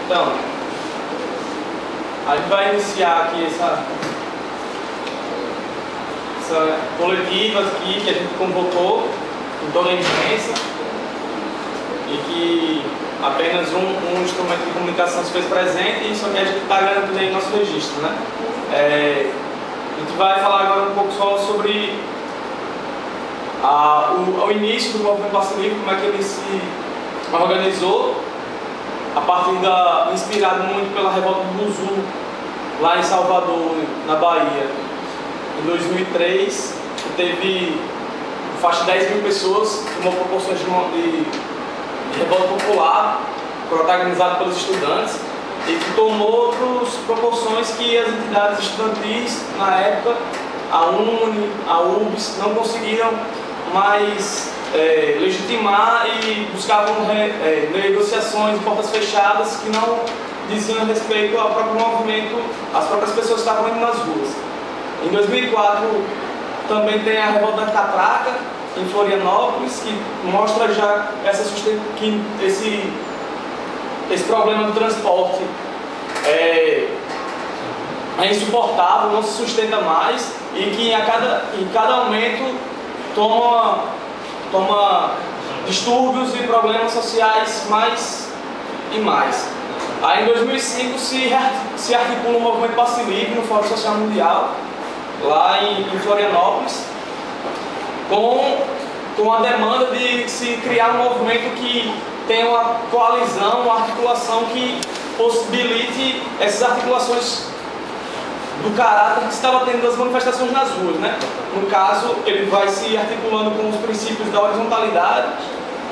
Então, a gente vai iniciar aqui essa coletiva aqui que a gente convocou em toda a imprensa e que apenas um instrumento de comunicação se fez presente, e só que a gente está garantindo aí nosso registro, né? A gente vai falar agora um pouco só sobre o início do movimento Passe Livre, como é que ele se organizou, a partir inspirado muito pela revolta do Buzu, lá em Salvador, na Bahia, em 2003, que teve faixa de 10 mil pessoas, tomou proporções de revolta popular, protagonizada pelos estudantes, e que tomou outras proporções que as entidades estudantis, na época, a UNE, a UBS, não conseguiram mais legitimar e buscavam negociações de portas fechadas que não diziam respeito ao próprio movimento, às próprias pessoas que estavam indo nas ruas. Em 2004 também tem a revolta da Catraca, em Florianópolis, que mostra já que esse problema do transporte é insuportável, não se sustenta mais, e que em cada aumento toma distúrbios e problemas sociais mais e mais. Aí em 2005 se articula o movimento Passe Livre no Fórum Social Mundial, lá em Florianópolis, com a demanda de se criar um movimento que tenha uma coalizão, uma articulação que possibilite essas articulações do caráter que se estava tendo das manifestações nas ruas, né? No caso, ele vai se articulando com os princípios da horizontalidade,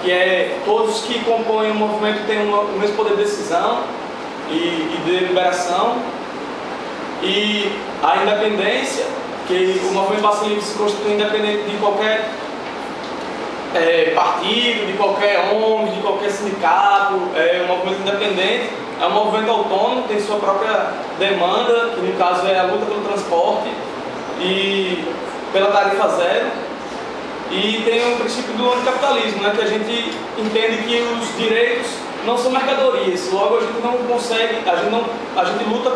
que é todos que compõem o movimento têm o mesmo poder de decisão e de deliberação, e a independência, que o movimento Passe Livre se constitui independente de qualquer partido, de qualquer ONG, de qualquer sindicato, é um movimento independente, é um movimento autônomo, tem sua própria demanda, que no caso é a luta pelo transporte e pela tarifa zero, e tem o princípio do anticapitalismo, né, que a gente entende que os direitos não são mercadorias, logo a gente não consegue, a gente luta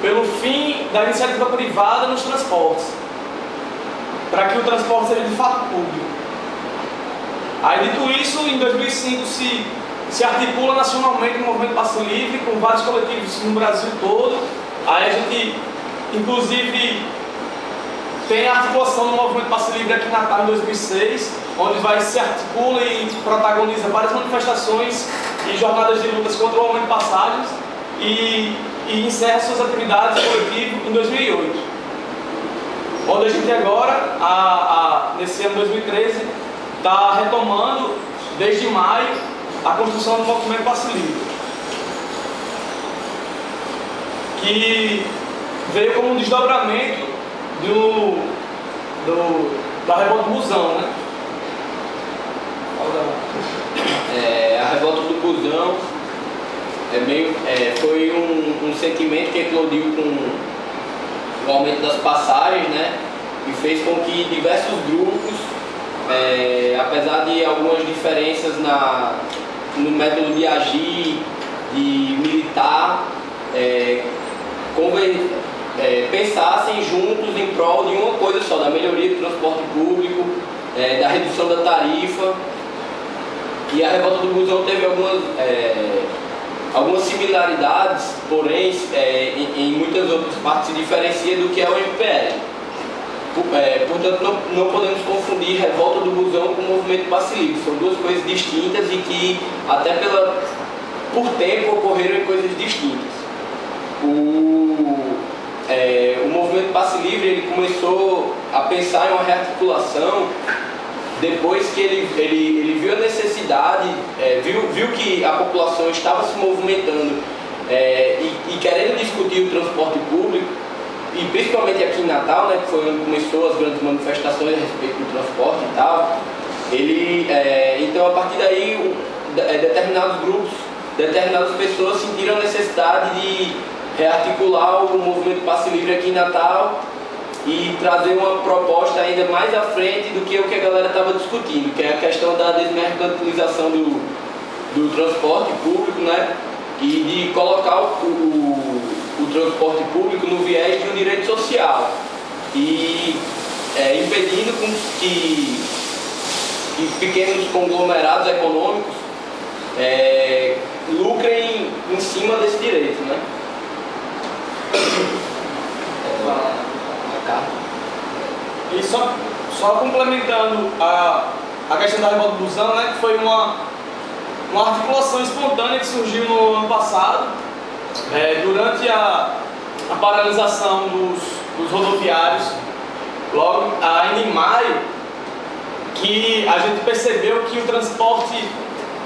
pelo fim da iniciativa privada nos transportes, para que o transporte seja de fato público. Aí, dito isso, em 2005 se articula nacionalmente o movimento Passe Livre, com vários coletivos no Brasil todo. Aí a gente, inclusive, tem a articulação do movimento Passe Livre aqui em Natal em 2006, onde se articula e protagoniza várias manifestações e jornadas de lutas contra o aumento de passagens, e encerra suas atividades coletivas em 2008. Onde a gente agora, nesse ano 2013, está retomando, desde maio, a construção do movimento Passe Livre, que veio como um desdobramento da revolta do Busão, né? A revolta do Busão foi um sentimento que eclodiu com o aumento das passagens, né? E fez com que diversos grupos, apesar de algumas diferenças no método de agir, de militar, pensassem juntos em prol de uma coisa só, da melhoria do transporte público, da redução da tarifa. E a revolta do Busão teve algumas similaridades, porém em muitas outras partes se diferencia do que é o MPL. Portanto, não podemos confundir revolta do Busão com o movimento Passe Livre. São duas coisas distintas e que, até por tempo, ocorreram em coisas distintas. O movimento Passe Livre ele começou a pensar em uma rearticulação depois que ele viu a necessidade, viu que a população estava se movimentando e querendo discutir o transporte público, e principalmente aqui em Natal, né, que foi onde começou as grandes manifestações a respeito do transporte e tal. Então, a partir daí, determinados grupos, determinadas pessoas sentiram a necessidade de rearticular o movimento Passe Livre aqui em Natal e trazer uma proposta ainda mais à frente do que o que a galera estava discutindo, que é a questão da desmercantilização do transporte público, né? e de colocar o transporte público no viés de um direito social e impedindo com que pequenos conglomerados econômicos lucrem em cima desse direito, né? E só complementando a questão da revolta do busão, né, que foi uma articulação espontânea que surgiu no ano passado, durante a paralisação dos rodoviários, logo ainda em maio, que a gente percebeu que o transporte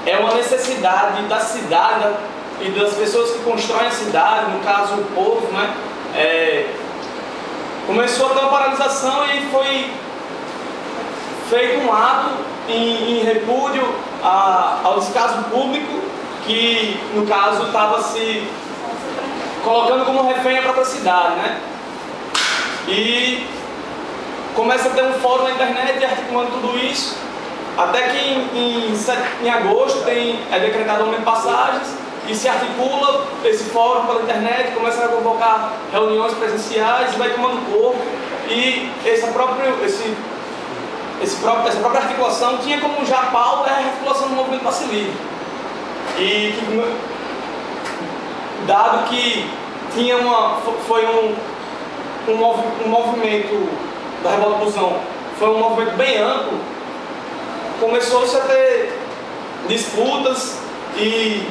é uma necessidade da cidade e das pessoas que constroem a cidade, no caso o povo, né? Começou a ter uma paralisação e foi feito um ato em repúdio ao descaso público, que no caso estava se colocando como refém a própria cidade, né? E começa a ter um fórum na internet articulando tudo isso, até que em agosto é decretado o aumento de passagens e se articula esse fórum pela internet, começa a convocar reuniões presenciais e vai tomando corpo. E essa própria articulação tinha como já pauta a articulação do movimento Passe Livre. E dado que foi um movimento da Revolta do Busão, foi um movimento bem amplo, começou-se a ter disputas e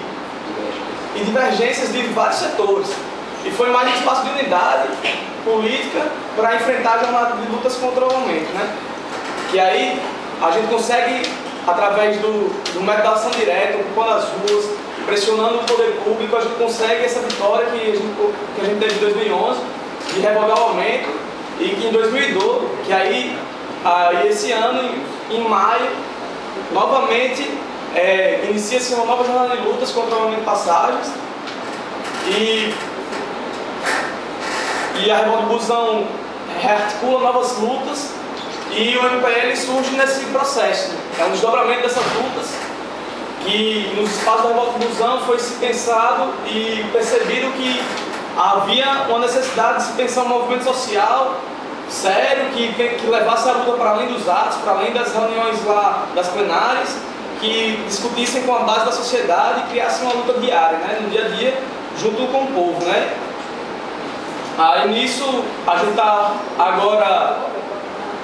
divergências de vários setores. E foi mais um espaço de unidade política para enfrentar a jornada de lutas contra o aumento, né? Que aí a gente consegue, através do método da ação direta, ocupando as ruas, pressionando o poder público, a gente consegue essa vitória que a gente teve em 2011, de revogar o aumento, e que em 2012, que aí esse ano, em maio, novamente inicia-se uma nova jornada de lutas contra o aumento de passagens, e a Revolta do Busão rearticula novas lutas, e o MPL surge nesse processo. É um desdobramento dessas lutas que nos espaços da Revolta do Busão foi se pensado e percebido que havia uma necessidade de se pensar um movimento social sério, que levasse a luta para além dos atos, para além das reuniões lá, das plenárias, que discutissem com a base da sociedade e criassem uma luta diária, né, no dia a dia, junto com o povo, né? Aí nisso, a gente está agora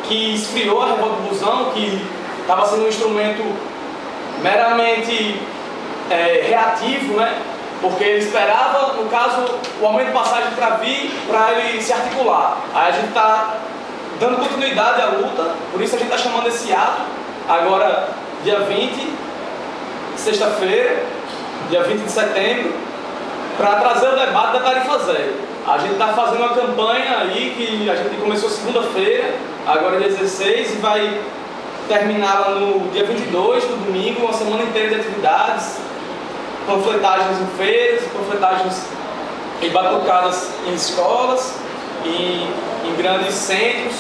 que esfriou a Revolta do Busão, que estava sendo um instrumento meramente reativo, né? Porque ele esperava, no caso, o aumento de passagem para vir, para ele se articular. Aí a gente está dando continuidade à luta, por isso a gente está chamando esse ato, agora dia 20, sexta-feira, dia 20 de setembro, para trazer o debate da tarifa zero. A gente está fazendo uma campanha aí, que a gente começou segunda-feira, agora é dia 16, e vai terminar no dia 22, no domingo, uma semana inteira de atividades, panfletagens em feiras, panfletagens e batucadas em escolas, em grandes centros,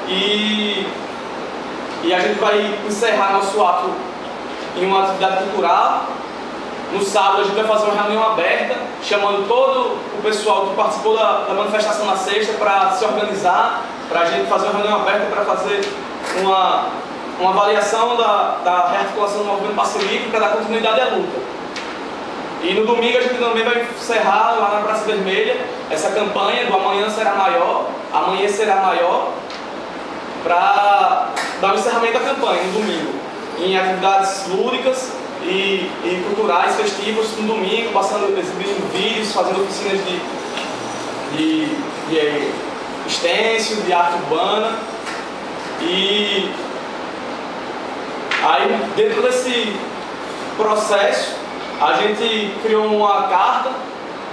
e a gente vai encerrar nosso ato em uma atividade cultural. No sábado a gente vai fazer uma reunião aberta, chamando todo o pessoal que participou da manifestação na sexta para se organizar, para a gente fazer uma reunião aberta para fazer uma avaliação da rearticulação do movimento Passe Livre, para dar continuidade à luta. E no domingo a gente também vai encerrar lá na Praça Vermelha essa campanha do Amanhã Será Maior, Amanhã Será Maior, para dar o encerramento da campanha no domingo, em atividades lúdicas e culturais, festivas, no domingo, exibindo vídeos, fazendo oficinas de stencil, de arte urbana. E aí, dentro desse processo, a gente criou uma carta,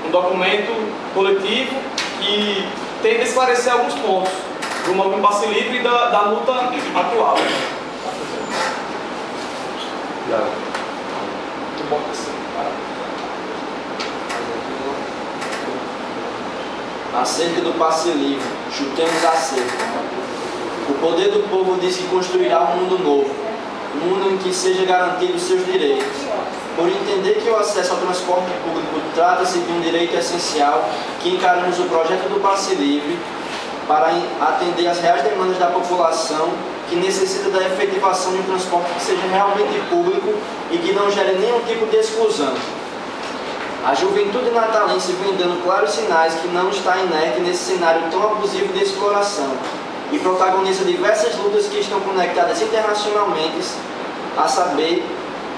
um documento coletivo que tenta esclarecer alguns pontos do movimento Passe Livre e da luta atual. Acerca do Passe Livre, chutemos a cerca. O poder do povo diz que construirá um mundo novo, um mundo em que seja garantido seus direitos. Por entender que o acesso ao transporte público trata-se de um direito essencial que encaramos o projeto do Passe Livre para atender às reais demandas da população que necessita da efetivação de um transporte que seja realmente público e que não gere nenhum tipo de exclusão. A juventude natalense vem dando claros sinais que não está inerte nesse cenário tão abusivo de exploração e protagoniza diversas lutas que estão conectadas internacionalmente, a saber,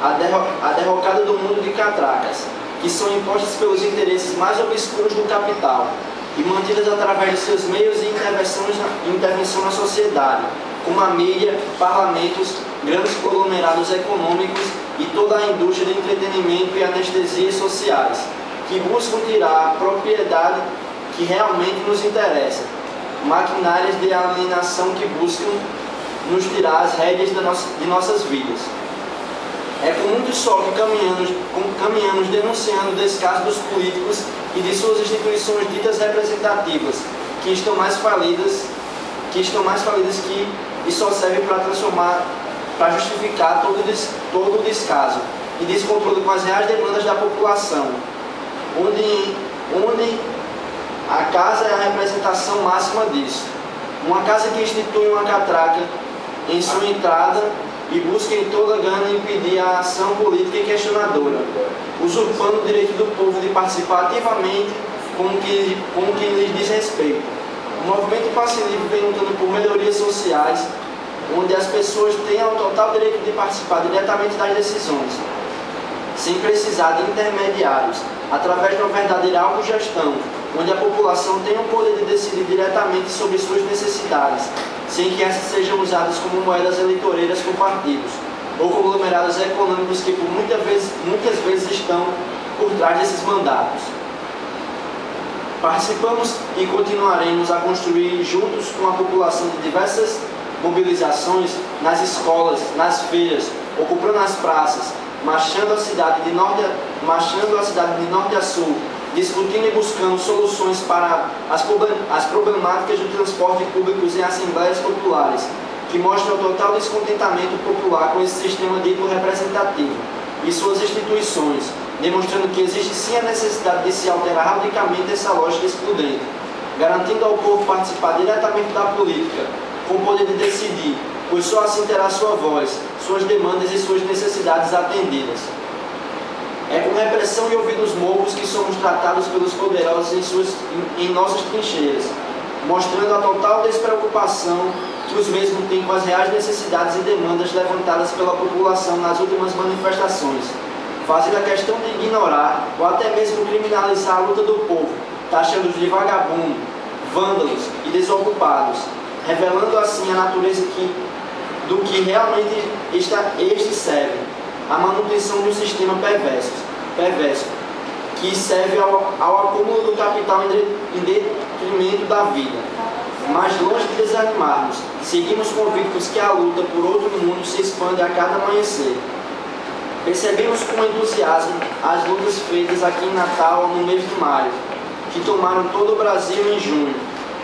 a derrocada do mundo de catracas, que são impostas pelos interesses mais obscuros do capital e mantidas através de seus meios e intervenção na sociedade, como a mídia, parlamentos, grandes conglomerados econômicos e toda a indústria de entretenimento e anestesias sociais, que buscam tirar a propriedade que realmente nos interessa, maquinárias de alienação que buscam nos tirar as rédeas de nossas vidas. É com muito sol que caminhamos denunciando o descaso dos políticos e de suas instituições ditas representativas, que estão mais falidas e só servem para justificar todo o descaso e descontrole com as reais demandas da população, onde a casa é a representação máxima disso. Uma casa que institui uma catraca em sua entrada e busca em toda gana impedir a ação política e questionadora, usurpando o direito do povo de participar ativamente com o que lhes diz respeito. O movimento Passe Livre vem lutando por melhorias sociais, onde as pessoas tenham o total direito de participar diretamente das decisões, sem precisar de intermediários, através de uma verdadeira autogestão, onde a população tenha o poder de decidir diretamente sobre suas necessidades, sem que essas sejam usadas como moedas eleitoreiras por partidos ou conglomerados econômicos que muitas vezes estão por trás desses mandatos. Participamos e continuaremos a construir juntos com a população de diversas mobilizações nas escolas, nas feiras, ocupando as praças, marchando a cidade de norte a sul, discutindo e buscando soluções para as problemáticas do transporte público em assembleias populares, que mostram o total descontentamento popular com esse sistema dito representativo e suas instituições, demonstrando que existe sim a necessidade de se alterar radicalmente essa lógica excludente, garantindo ao povo participar diretamente da política, com o poder de decidir, pois só assim terá sua voz, suas demandas e suas necessidades atendidas. É com repressão e ouvidos moucos que somos tratados pelos poderosos em nossas trincheiras, mostrando a total despreocupação que os mesmos têm com as reais necessidades e demandas levantadas pela população nas últimas manifestações, fazendo a questão de ignorar ou até mesmo criminalizar a luta do povo, taxando-os de vagabundo, vândalos e desocupados, revelando assim a natureza do que realmente este serve, a manutenção de um sistema perverso, que serve ao acúmulo do capital em detrimento da vida. Mas longe de desanimarmos, seguimos convictos que a luta por outro mundo se expande a cada amanhecer. Percebemos com entusiasmo as lutas feitas aqui em Natal no mês de maio, que tomaram todo o Brasil em junho,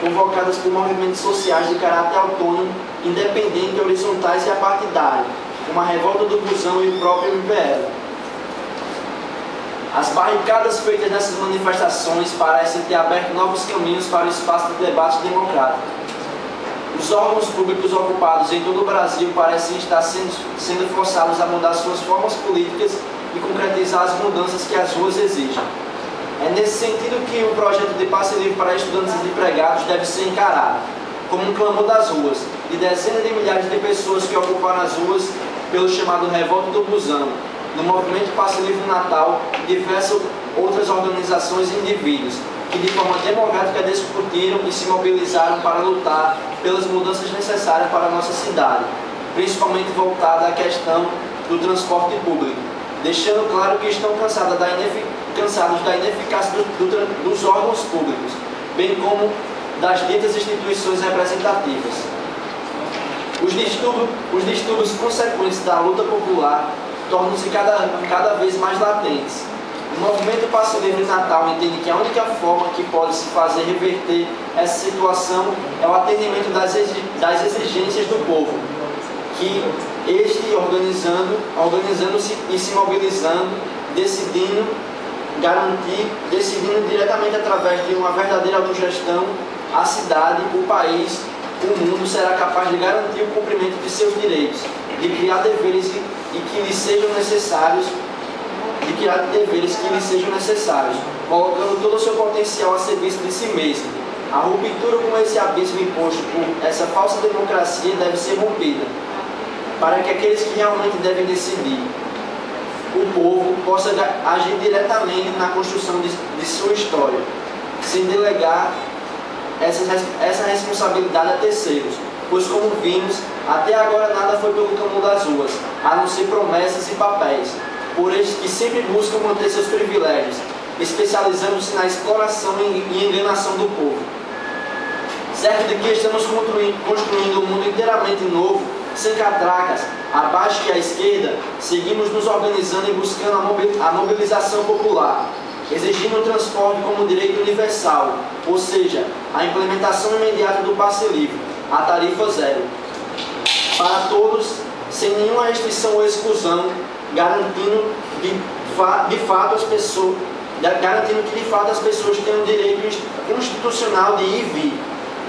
convocadas por movimentos sociais de caráter autônomo, independente, horizontais e apartidário, como a revolta do Busão e o próprio MPL. As barricadas feitas nessas manifestações parecem ter aberto novos caminhos para o espaço de debate democrático. Os órgãos públicos ocupados em todo o Brasil parecem estar sendo forçados a mudar suas formas políticas e concretizar as mudanças que as ruas exigem. É nesse sentido que o projeto de Passe Livre para estudantes e empregados deve ser encarado, como um clamor das ruas, de dezenas de milhares de pessoas que ocuparam as ruas pelo chamado Revolta do Busão, no movimento Passe Livre Natal e diversas outras organizações e indivíduos, que de forma democrática discutiram e se mobilizaram para lutar pelas mudanças necessárias para a nossa cidade, principalmente voltada à questão do transporte público, deixando claro que estão cansados da ineficácia dos órgãos públicos, bem como das ditas instituições representativas. Os distúrbios consequentes da luta popular tornam-se cada vez mais latentes. O movimento Passe Livre Natal entende que a única forma que pode se fazer reverter essa situação é o atendimento das exigências do povo, que este organizando-se e se mobilizando decidindo diretamente através de uma verdadeira autogestão, a cidade, o país, o mundo será capaz de garantir o cumprimento de seus direitos, de criar deveres que lhes sejam necessários, colocando todo o seu potencial a serviço de si mesmo. A ruptura com esse abismo imposto por essa falsa democracia deve ser rompida, para que aqueles que realmente devem decidir, o povo, possa agir diretamente na construção de sua história, sem delegar essa responsabilidade a terceiros, pois, como vimos, até agora nada foi pelo caminho das ruas, a não ser promessas e papéis, por eles que sempre buscam manter seus privilégios, especializando-se na exploração e enganação do povo. Certo de que estamos construindo um mundo inteiramente novo, sem catracas, abaixo e à esquerda, seguimos nos organizando e buscando a mobilização popular, exigindo o transporte como direito universal, ou seja, a implementação imediata do passe livre, a tarifa zero, para todos, sem nenhuma restrição ou exclusão, garantindo que de fato as pessoas tenham o direito constitucional de ir e vir,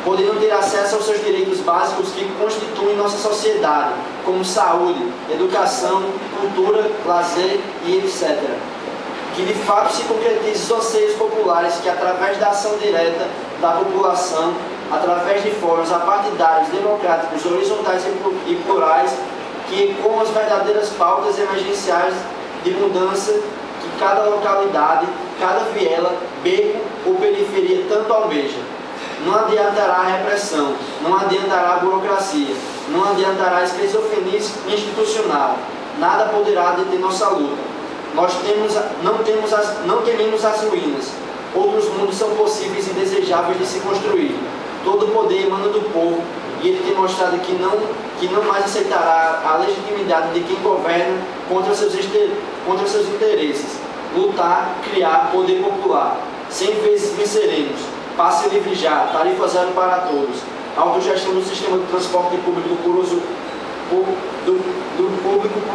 podendo ter acesso aos seus direitos básicos que constituem nossa sociedade, como saúde, educação, cultura, lazer e etc. Que de fato se concretize os anseios populares que, através da ação direta da população, através de fóruns apartidários, democráticos, horizontais e plurais, que com as verdadeiras pautas emergenciais de mudança que cada localidade, cada viela, beco ou periferia tanto almeja. Não adiantará a repressão, não adiantará a burocracia, não adiantará a esquizofrenia institucional, nada poderá deter nossa luta. Não tememos as ruínas, outros mundos são possíveis e desejáveis de se construir. Todo o poder emana do povo e ele tem mostrado que não mais aceitará a legitimidade de quem governa contra seus interesses. Lutar, criar poder popular. 100 vezes venceremos. Passe livre já, tarifa zero para todos. Autogestão do sistema de transporte público por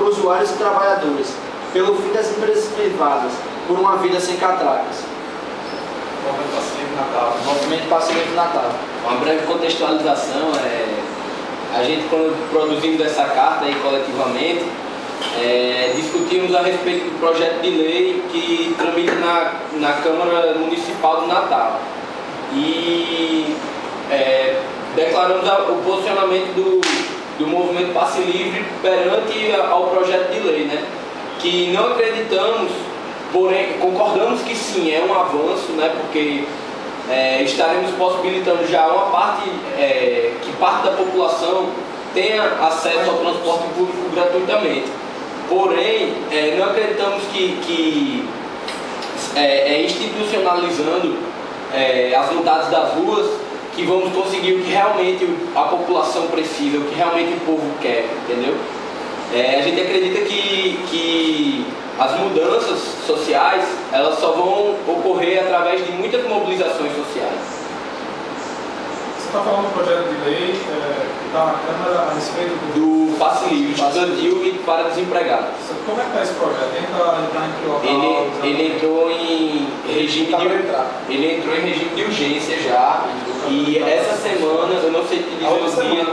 usuários e trabalhadores. Pelo fim das empresas privadas. Por uma vida sem catracas. Movimento Passe Livre Natal. Movimento Passe Livre Natal. Uma breve contextualização, a gente, quando produzimos essa carta aí coletivamente, discutimos a respeito do projeto de lei que tramita na Câmara Municipal do Natal. E declaramos o posicionamento do movimento Passe Livre perante ao projeto de lei, né? Que não acreditamos, porém concordamos que sim, é um avanço, né? Porque estaremos possibilitando já uma parte, que parte da população tenha acesso ao transporte público gratuitamente. Porém, não acreditamos que institucionalizando as unidades das ruas que vamos conseguir o que realmente a população precisa, o que realmente o povo quer, entendeu? A gente acredita que as mudanças sociais, elas só vão ocorrer através de muitas mobilizações sociais. Você está falando do projeto de lei que está na Câmara a respeito do passe livre estudantil e para desempregados. Como é que está esse projeto? Entrar em que local? Ele entrou em regime de urgência já. E essa semana, eu não sei te dizer o dia.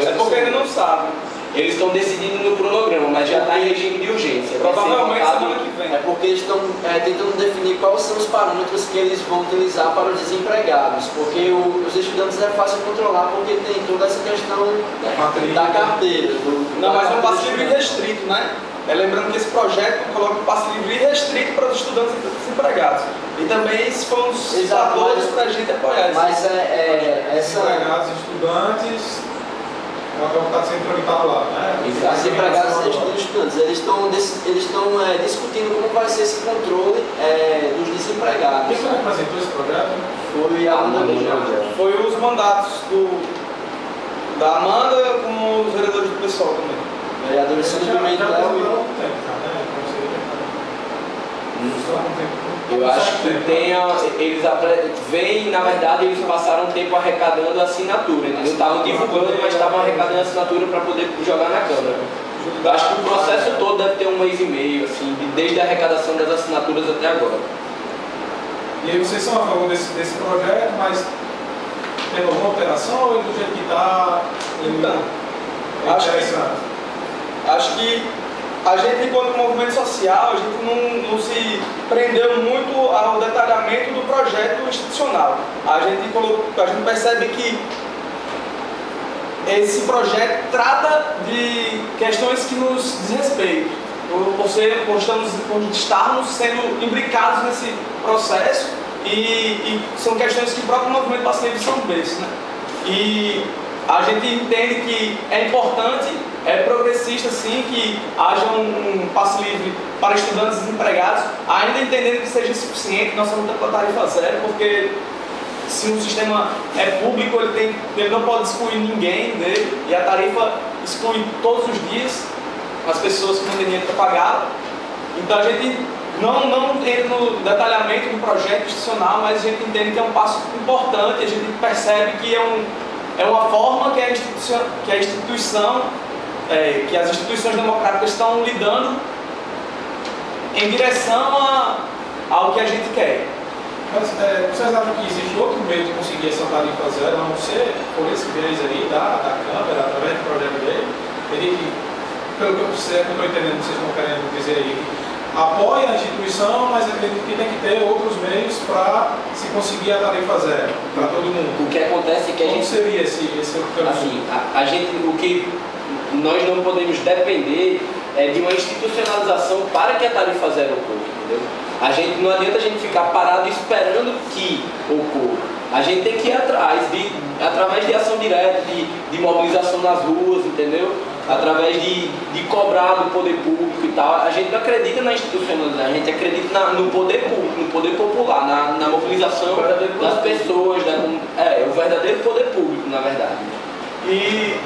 É porque ele não sabe. Eles estão decidindo no cronograma, mas já está em regime de urgência. Provavelmente semana que vem. É porque eles estão tentando definir quais são os parâmetros que eles vão utilizar para os desempregados. Porque os estudantes é fácil controlar, porque tem toda essa questão da carteira. Não, mas é um passe livre restrito, né? Lembrando que esse projeto coloca o passe livre restrito para os estudantes desempregados. E também esses foram os fatores para a gente apoiar isso. Mas desempregados, estudantes. É o que está sendo tramitado lá, né? Os desempregados e estudantes, eles estão discutindo como vai ser esse controle dos desempregados. Quem apresentou esse projeto? Foi a Amanda Beijão. Foi os mandatos da Amanda com os vereadores do pessoal também. Vereadores Sandro Pimenta e Léo. Eu acho que eles vêm, na verdade, eles passaram um tempo arrecadando assinatura, entendeu? Estavam divulgando, mas estavam arrecadando assinatura para poder jogar na Câmara. Eu acho que o processo todo deve ter 1 mês e meio, assim, desde a arrecadação das assinaturas até agora. E aí vocês são a favor desse projeto, mas tem alguma alteração ou do jeito que está? Então, acho que a gente, enquanto movimento social, a gente não se prendeu muito ao detalhamento do projeto institucional. A gente percebe que esse projeto trata de questões que nos desrespeitam, por estarmos sendo imbricados nesse processo e são questões que o próprio movimento Passe Livre são berço, né? E a gente entende que é importante, é progressista sim, que haja um passe livre para estudantes desempregados, ainda entendendo que seja insuficiente nossa luta pela tarifa zero, porque se um sistema é público, ele não pode excluir ninguém dele, e a tarifa exclui todos os dias as pessoas que não têm dinheiro para pagar. Então a gente não entra no detalhamento do projeto institucional, mas a gente entende que é um passo importante, a gente percebe que é uma forma que que as instituições democráticas estão lidando em direção ao que a gente quer. Mas vocês acham que existe outro meio de conseguir essa tarifa zero, a não ser por esse viés aí da Câmara, através do projeto dele? Ele, pelo que eu estou entendendo, vocês estão querendo dizer aí, apoia a instituição, mas acredito que tem que ter outros meios para se conseguir a tarifa zero, para todo mundo. O que acontece é que a gente... Como seria esse assim, a gente, o que nós não podemos depender é de uma institucionalização para que a tarifa zero ocorra, entendeu? Não adianta a gente ficar parado esperando que ocorra. A gente tem que ir atrás, através de ação direta, de mobilização nas ruas, entendeu? Através de cobrar do poder público e tal. A gente não acredita na institucionalidade, a gente acredita no poder público, no poder popular, na mobilização das pessoas, o verdadeiro poder público, na verdade. E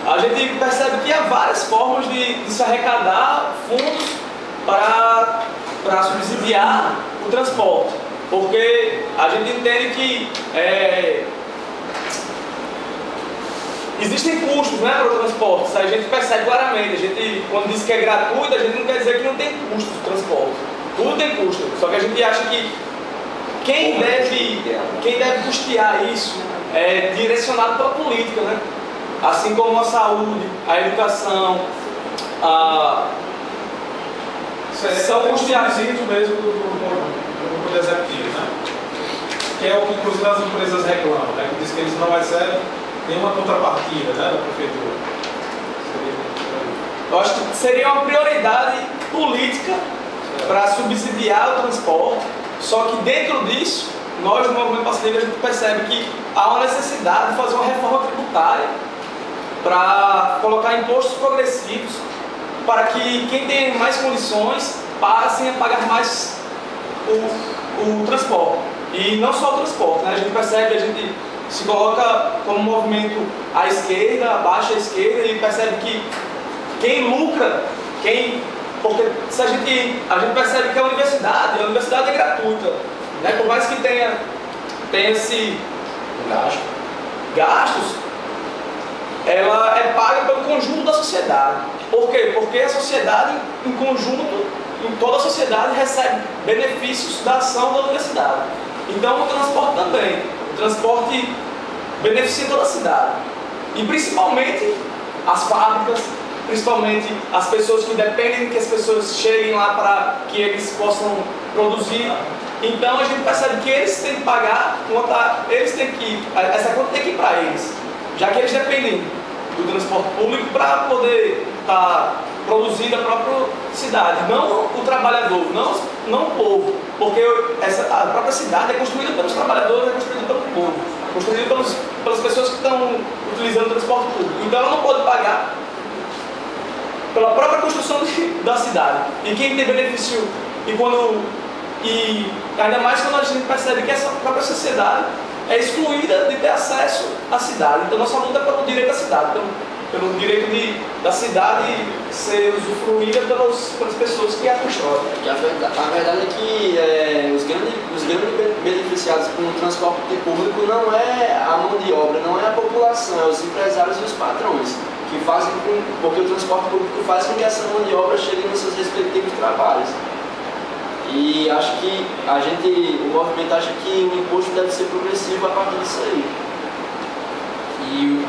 a gente percebe que há várias formas de se arrecadar fundos para subsidiar o transporte, porque a gente entende que existem custos, né, para o transporte. Isso a gente percebe claramente. A gente, quando diz que é gratuito, a gente não quer dizer que não tem custo de transporte. Tudo tem custo. Só que a gente acha que quem deve custear isso é direcionado pela política, né? Assim como a saúde, a educação, são custeados mesmo do poder executivo, né? Que é o que inclusive as empresas reclamam, né? Que diz que eles não recebem nenhuma contrapartida, né, da prefeitura. Eu acho que seria uma prioridade política para subsidiar o transporte, só que dentro disso, nós no Movimento Passe Livre a gente percebe que há uma necessidade de fazer uma reforma tributária para colocar impostos progressivos para que quem tem mais condições passem a pagar mais o transporte. E não só o transporte, né? A gente percebe, a gente se coloca como movimento à esquerda, abaixo à esquerda, e percebe que quem lucra, porque se a gente percebe que a universidade é gratuita, né? Por mais que tenha esse gastos, ela é paga pelo conjunto da sociedade. Por quê? Porque a sociedade, em conjunto, em toda a sociedade, recebe benefícios da ação da universidade. Então o transporte também. O transporte beneficia toda a cidade. E principalmente as fábricas, principalmente as pessoas que dependem que as pessoas cheguem lá para que eles possam produzir. Então a gente percebe que eles têm que pagar, essa conta tem que ir para eles, já que eles dependem do transporte público para poder estar produzindo a própria cidade, não o trabalhador, não o povo, porque a própria cidade é construída pelos trabalhadores, é construída pelo povo, construída pelas pessoas que estão utilizando o transporte público. Então ela não pode pagar pela própria construção da cidade. E quem tem benefício, e ainda mais quando a gente percebe que essa própria sociedade é excluída de ter acesso à cidade. Então nossa luta é pelo direito à cidade, pelo direito da cidade ser usufruída pelas pessoas que a constroem. A verdade é que os grandes beneficiados com o transporte público não é a mão de obra, não é a população, é os empresários e os patrões, porque o transporte público faz com que essa mão de obra chegue nos seus respectivos trabalhos. E acho que o movimento acha que o imposto deve ser progressivo a partir disso aí. E,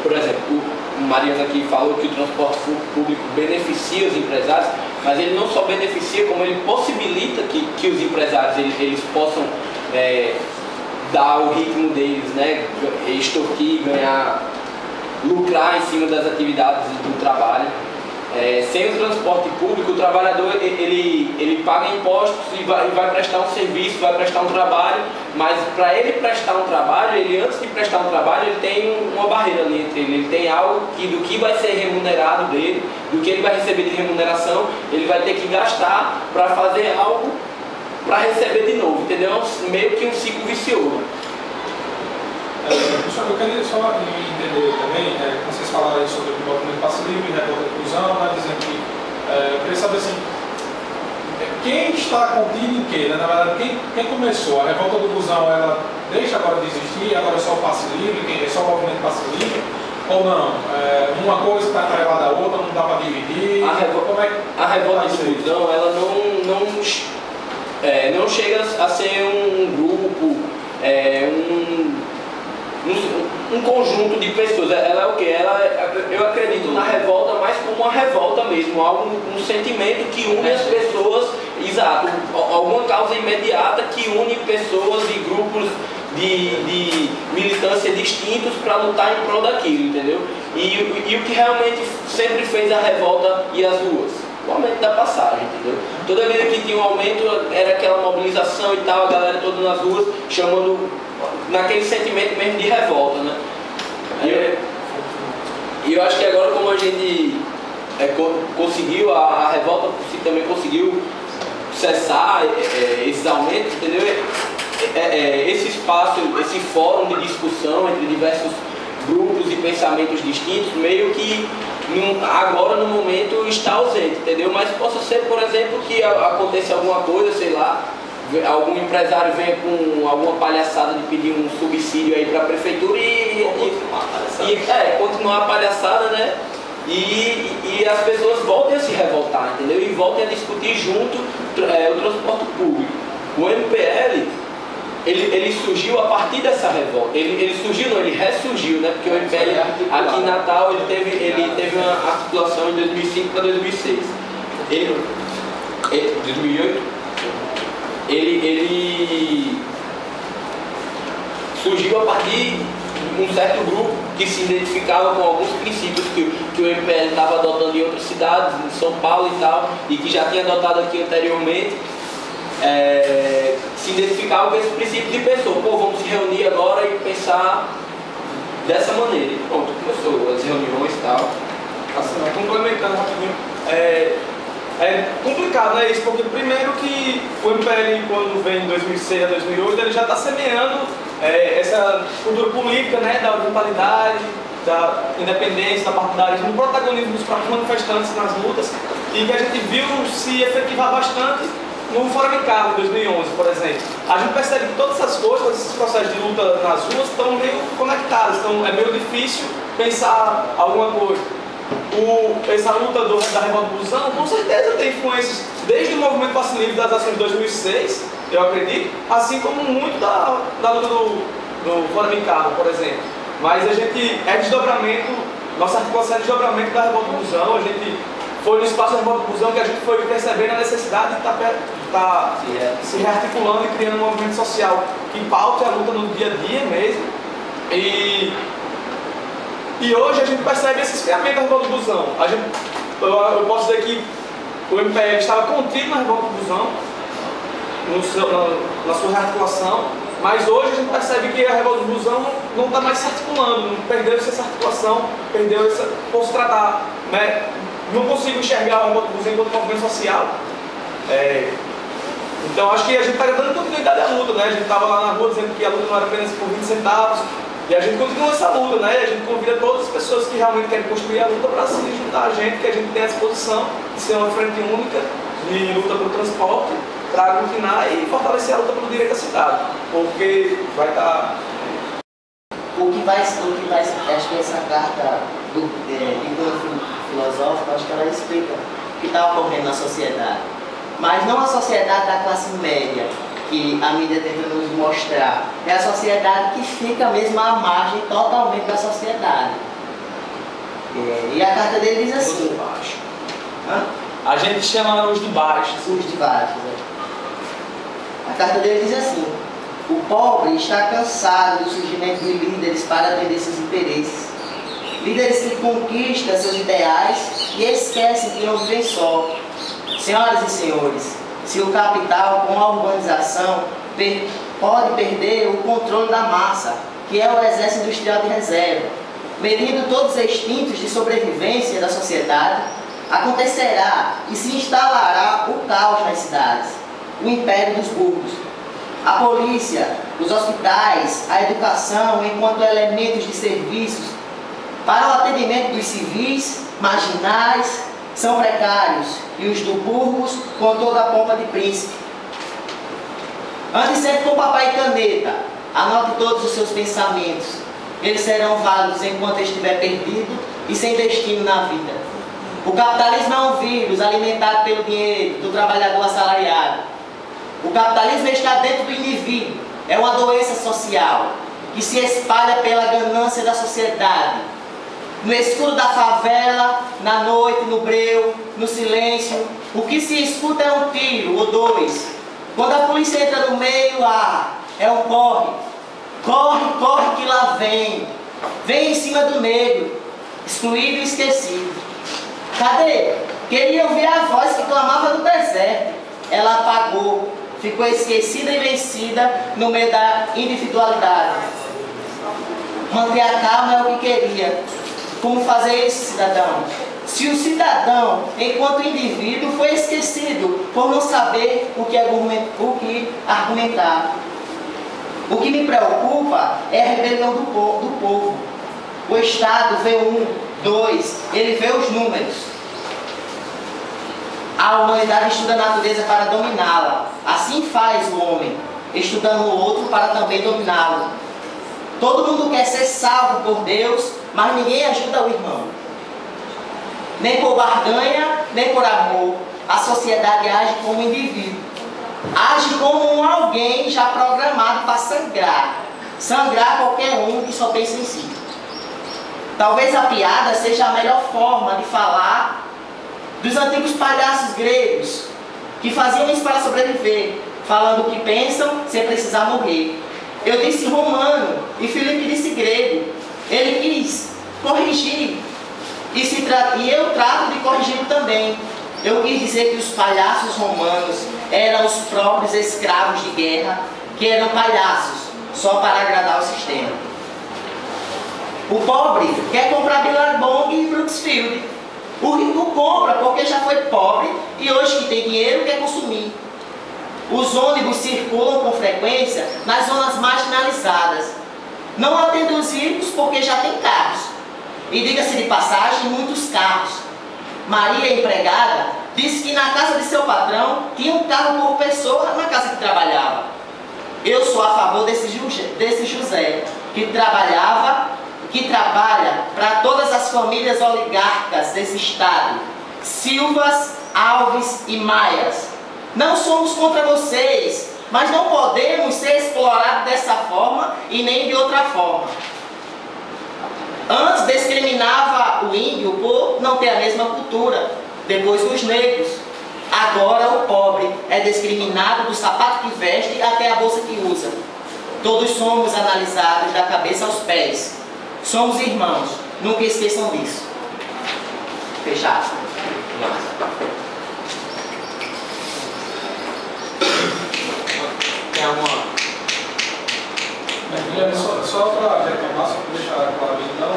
por exemplo, o Mariana aqui falou que o transporte público beneficia os empresários, mas ele não só beneficia, como ele possibilita que os empresários eles possam dar o ritmo deles, né, extorquir, ganhar, lucrar em cima das atividades do trabalho. Sem o transporte público, o trabalhador ele paga impostos e vai prestar um serviço, vai prestar um trabalho, mas para ele prestar um trabalho, antes de prestar um trabalho, ele tem uma barreira ali entre ele tem algo do que vai ser remunerado dele, do que ele vai receber de remuneração, ele vai ter que gastar para fazer algo para receber de novo, entendeu? Meio que um ciclo vicioso. Eu queria só entender também, vocês falaram aí sobre o movimento passe livre, revolta de inclusão, né, dizendo que eu queria saber assim, quem está contido em quê? Né? Na verdade, quem começou? A revolta do busão, ela deixa agora de existir, agora é só o passe livre, é só o movimento passe livre? Ou não? Uma coisa está atrelada à outra, não dá para dividir? A revolta do busão, ela não chega a ser um grupo, um conjunto de pessoas. Ela é o quê? Eu acredito na revolta mais como uma revolta mesmo, um sentimento que une as pessoas, exato, alguma causa imediata que une pessoas e grupos de militância distintos para lutar em prol daquilo, entendeu? E o que realmente sempre fez a revolta e as ruas? O aumento da passagem, entendeu? Toda vez que tinha um aumento, era aquela mobilização e tal, a galera toda nas ruas, chamando naquele sentimento mesmo de revolta, né? E eu acho que agora, como a gente conseguiu, a revolta por si também conseguiu cessar esses aumentos, entendeu? Esse espaço, esse fórum de discussão entre diversos grupos e pensamentos distintos, meio que agora no momento está ausente, entendeu? Mas possa ser, por exemplo, que aconteça alguma coisa, sei lá, algum empresário venha com alguma palhaçada de pedir um subsídio aí para a prefeitura continuar a palhaçada, né? E as pessoas voltem a se revoltar, entendeu? E voltem a discutir junto o transporte público. O MPL, ele surgiu a partir dessa revolta. Ele ressurgiu, né? Porque o MPL aqui em Natal ele teve uma articulação em 2005 para 2006. 2008. Ele surgiu a partir de um certo grupo que se identificava com alguns princípios que o MPL estava adotando em outras cidades, em São Paulo e tal, e que já tinha adotado aqui anteriormente. Se identificava com esse princípio de pessoa. Vamos se reunir agora e pensar dessa maneira. E pronto, começou as reuniões e tal. Assim, complementando rapidinho, é complicado, né, isso, porque primeiro que o MPL, quando vem em 2006 a 2008, ele já está semeando essa cultura política, né, da orientalidade, da independência, da partidarismo, no protagonismo dos próprios manifestantes nas lutas, e que a gente viu se efetivar bastante no Fórum de Carlos, em 2011, por exemplo. A gente percebe que todas essas coisas, todos esses processos de luta nas ruas estão meio conectados, então é meio difícil pensar alguma coisa. Essa luta da revolta do busão, com certeza tem influências desde o movimento passe livre das ações de 2006, eu acredito, assim como muito da luta do Fórum de Carlos, por exemplo. Mas a gente desdobramento, nossa articulação é desdobramento da revolta do busão. A gente foi no espaço da revolta do busão que a gente foi percebendo a necessidade de estar se rearticulando e criando um movimento social que paute a luta no dia a dia mesmo. E hoje a gente percebe esse esfriamento da revolta do busão. Eu posso dizer que o MPL estava contido na revolta do busão, na sua rearticulação, mas hoje a gente percebe que a revolta do busão não está mais se articulando, perdeu-se essa articulação, posso tratar, né? Não consigo enxergar a revolta do busão enquanto movimento social. Então acho que a gente está dando continuidade à luta, né? A gente estava lá na rua dizendo que a luta não era apenas por 20 centavos, e a gente continua essa luta, né? A gente convida todas as pessoas que realmente querem construir a luta para se juntar a gente, que a gente tem a disposição de ser uma frente única de luta pelo transporte, para aglutinar e fortalecer a luta pelo direito à cidade, porque vai estar... O que vai, acho que essa carta de cunho filosófico, acho que ela explica o que está ocorrendo na sociedade. Mas não a sociedade da classe média, que a mídia tenta nos mostrar. É a sociedade que fica mesmo à margem totalmente da sociedade. E a carta dele diz assim... Os de baixo. A gente chama os de baixo. Os de baixo, A carta dele diz assim: o pobre está cansado do surgimento de líderes para atender seus interesses. Líderes que conquistam seus ideais e esquecem que não vivem só. Senhoras e senhores, se o capital, com a urbanização, pode perder o controle da massa, que é o exército industrial de reserva, medindo todos os instintos de sobrevivência da sociedade, acontecerá e se instalará o caos nas cidades, o império dos burros. A polícia, os hospitais, a educação enquanto elementos de serviços para o atendimento dos civis, marginais, são precários, e os do burros com toda a pompa de príncipe. Ande sempre com papel e caneta, anote todos os seus pensamentos. Eles serão válidos enquanto estiver perdido e sem destino na vida. O capitalismo é um vírus alimentado pelo dinheiro do trabalhador assalariado. O capitalismo está dentro do indivíduo, é uma doença social que se espalha pela ganância da sociedade. No escuro da favela, na noite, no breu, no silêncio, o que se escuta é um tiro ou dois. Quando a polícia entra no meio, é um corre. Corre, corre que lá vem. Vem em cima do negro, excluído e esquecido. Cadê? Queria ouvir a voz que clamava no deserto. Ela apagou, ficou esquecida e vencida no meio da individualidade. Manter a calma é o que queria. Como fazer isso, cidadão? Se o cidadão, enquanto indivíduo, foi esquecido por não saber o que argumentar. O que me preocupa é a rebelião do povo. O Estado vê ele vê os números. A humanidade estuda a natureza para dominá-la. Assim faz o homem, estudando o outro para também dominá-lo. Todo mundo quer ser salvo por Deus, mas ninguém ajuda o irmão. Nem por barganha, nem por amor. A sociedade age como um indivíduo. Age como um alguém já programado para sangrar. Sangrar qualquer um que só pensa em si. Talvez a piada seja a melhor forma de falar dos antigos palhaços gregos, que faziam isso para sobreviver, falando o que pensam sem precisar morrer. Eu disse romano e Filipe disse grego. Ele quis corrigir e eu trato de corrigi-lo também. Eu quis dizer que os palhaços romanos eram os próprios escravos de guerra, que eram palhaços só para agradar o sistema. O pobre quer comprar Billabong e Brooksfield. O rico compra porque já foi pobre e hoje que tem dinheiro quer consumir. Os ônibus circulam com frequência nas zonas marginalizadas. Não atendem os ricos porque já tem carros. E diga-se de passagem, muitos carros. Maria, empregada, disse que na casa de seu patrão tinha um carro por pessoa na casa que trabalhava. Eu sou a favor desse José, que trabalha para todas as famílias oligarcas desse estado. Silvas, Alves e Maias. Não somos contra vocês, mas não podemos ser explorados dessa forma e nem de outra forma. Antes discriminava o índio por não ter a mesma cultura, depois os negros. Agora o pobre é discriminado do sapato que veste até a bolsa que usa. Todos somos analisados da cabeça aos pés. Somos irmãos, nunca esqueçam disso. Fechado. Tem alguma... Só para retomar, só para deixar claro então,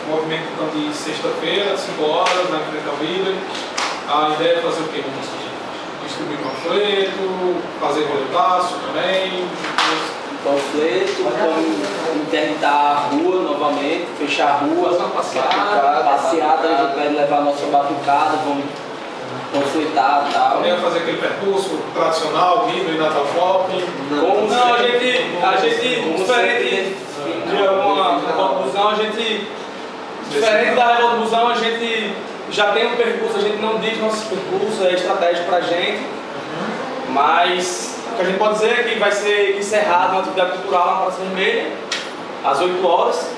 o movimento então, de sexta-feira, 5 horas, na frente ao líder. A ideia é fazer o quê? Distribuir panfleto, fazer roletaço também. Panfleto, interditar a rua novamente, fechar a rua, passeada, a gente vai levar a nossa batucada, vamos panfletar e tal. Também vai fazer aquele percurso tradicional, Lido e Natal Pop. Não, a gente diferente de alguma conclusão, a gente Diferente da Revolta do Busão, a gente já tem um percurso, a gente não diz nossos percursos, é estratégia pra gente, mas o que a gente pode dizer é que vai ser encerrado uma atividade cultural na Praça Vermelha, às 8 horas,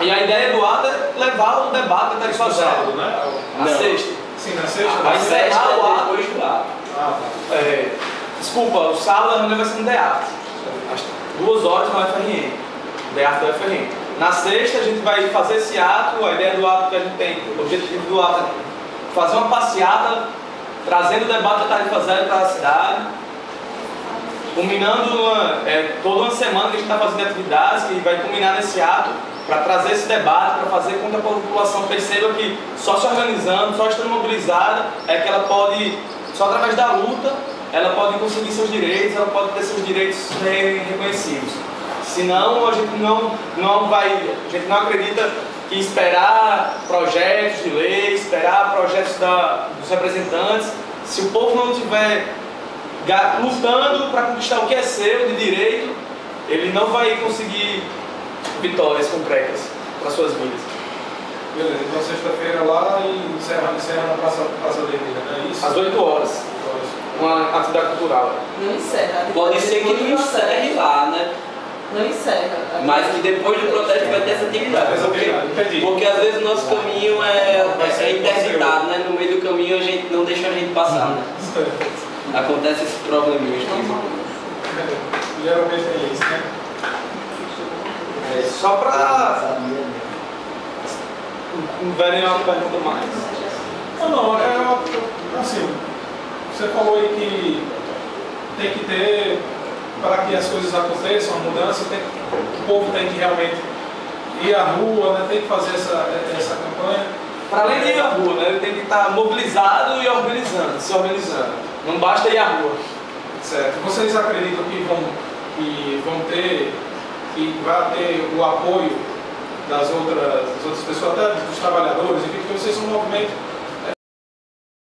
e a ideia do ato é levar o debate da tarifa zero. Sábado, né? Na sexta. Sim, na sexta. Vai encerrar o ato. depois do ato. Ah, tá. Desculpa, o sábado a reunião vai ser no DEAT, às 2 horas no FRN, DEAT do FRN. Na sexta a gente vai fazer esse ato, a ideia do ato que a gente tem, o objetivo do ato é fazer uma passeata, trazendo o debate da tarifa zero para a cidade, culminando toda uma semana que a gente está fazendo atividades e vai culminar nesse ato para trazer esse debate, para fazer com que a população perceba que só se organizando, só estando mobilizada, é que ela pode, só através da luta, ela pode conseguir seus direitos, ela pode ter seus direitos reconhecidos. Senão a gente a gente não acredita que esperar projetos de lei, esperar projetos dos representantes, se o povo não estiver lutando para conquistar o que é seu de direito, ele não vai conseguir vitórias concretas para suas vidas. Beleza, então sexta-feira lá e encerra na Praça Vermelha, não é isso? Às 8 horas, uma atividade cultural. Não encerra. Pode ser que não encerre lá, né? Não encerra. Mas que depois do protesto vai ter essa atividade. Entendi. Porque às vezes o nosso caminho é interditado, né? No meio do caminho não deixa a gente passar, né? Acontece esses probleminhas. Geralmente é isso, né? Só para não verem uma pergunta mais. Não, assim, você falou aí que tem que ter, para que as coisas aconteçam, a mudança, o povo tem que realmente ir à rua, né? Tem que fazer essa campanha. Para além de ir à rua, né, ele tem que estar mobilizado e organizando, se organizando. Não basta ir à rua. Certo. Vocês acreditam que vai ter o apoio das outras pessoas, até dos trabalhadores, enfim, porque vocês são um movimento